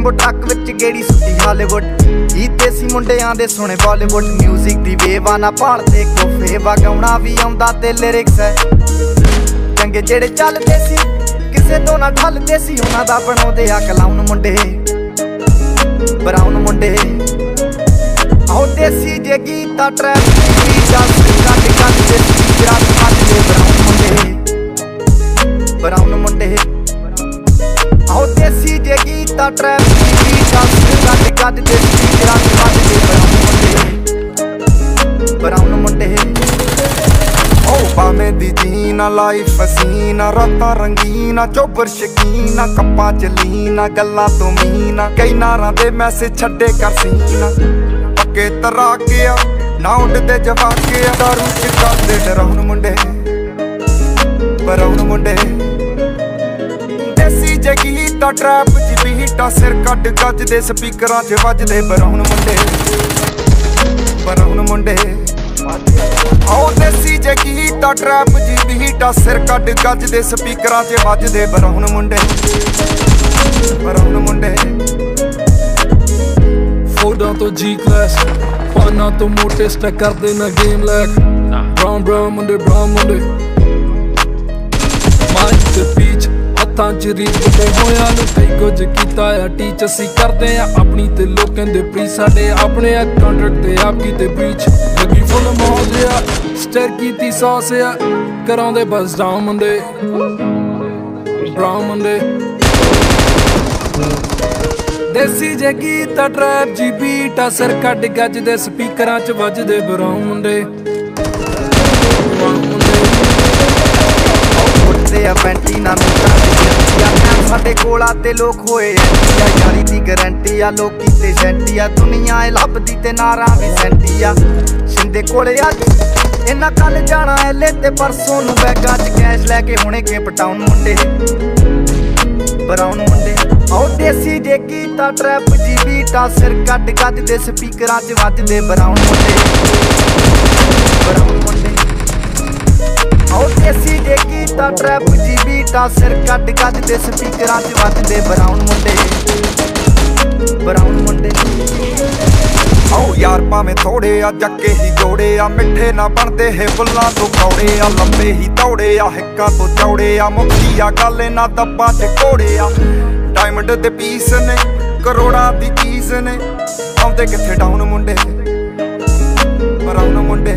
वांगू ट्रक विच गेड़ी सुट्टी हालीवुड ही देसी मुंडियां दे सोने बॉलीवुड म्यूजिक दी वेवा ना भालदे कोफेवा गाउणा भी आउंदा ते लिरिक्स है चंगे जेड़े चलदे सी किसे तो ना ठलदे सी उन्हां दा बनाउंदे आ क्लाउन मुंडे ब्राउन मुंडे आओ देसी जे गीता ट्रैप बीटा कट कट दे स्पीकरां ते बजदे ब्राउन मुंडे आओ देसी जे गीता ट्रैप बीटा कट कट दे स्पीकरां ते बजदे ब्राउन मुंडे ओ बामे दी जीना लाइफ हसीना रातां रंगीना चोबर शकीना कप्पां च लीना गल्लां तो मीना कई नारां दे मैसेज छड्डे कर सीना पक्के तरा गया ना उडदे जवाके दारू च करदे डराउन मुंडे ब्राउन मुंडे देसी जे गीता ट्रैप च बीटा सिर कट गजदे स्पीकरां च वजदे ब्राउन मुंडे आओ देसी जे गीता ट्रैप जी बीटा सिर कट गजदे स्पीकरां च वजदे ब्राउन मुंडे फोडां तो जी क्लास पाना तो मोटे स्टैक करदे ना गेम लैक ब्राउन मुंडे माइक ते पीच हत्थां च रीच ते होया ने कई कुछ कीता आ टीच असी करदे आ अपनी ते लोकां दे प्री साडे अपने आ कॉन्ट्रैक्ट ते आप कीते ब्रीच लगी फुल मौज आ स्टर कीती सॉस आ करांदे बस डाउन मुंडे ब्राउन मुंडे देसी जे गीता ट्रैप जी बीटा सिर कट गजदे स्पीकरां च वजदे ब्राउन मुंडे पैंटी ना साडे कोल आते लोग होए यारी दी गारंटी आ लोकी ते सेंटी आ दुनिया लभदी ते नारा भी सेंटी आ शिंदे कोले अज इन्ना कल जाना एले ते परसों नूं बैगां च कैश लैके हुणे केप टाउन मुंडे ब्राउन मुंडे आओ देसी जे गीता ट्रैप जी बीटा सिर कट गजदे स्पीकरां च वजदे ब्राउन मुंडे आओ देसी जे गीता ट्रैप जी बीटा सिर कट गजदे स्पीकरां च वजदे ब्राउन मुंडे आओ यार भावें थोड़े आ जक्के ही जोड़े आ मिठे ना बनदे हे बुल्लां तो कौड़े आ लंबे ही दौड़े आ हिक्कां तो चौड़े आ मुक्की आ गल ना दब्बां च घोड़े आ डायमंड दे पीस ने करोड़ां दी चीज़ ने आउंदे कित्थे डाउन मुंडे ब्राउन मुंडे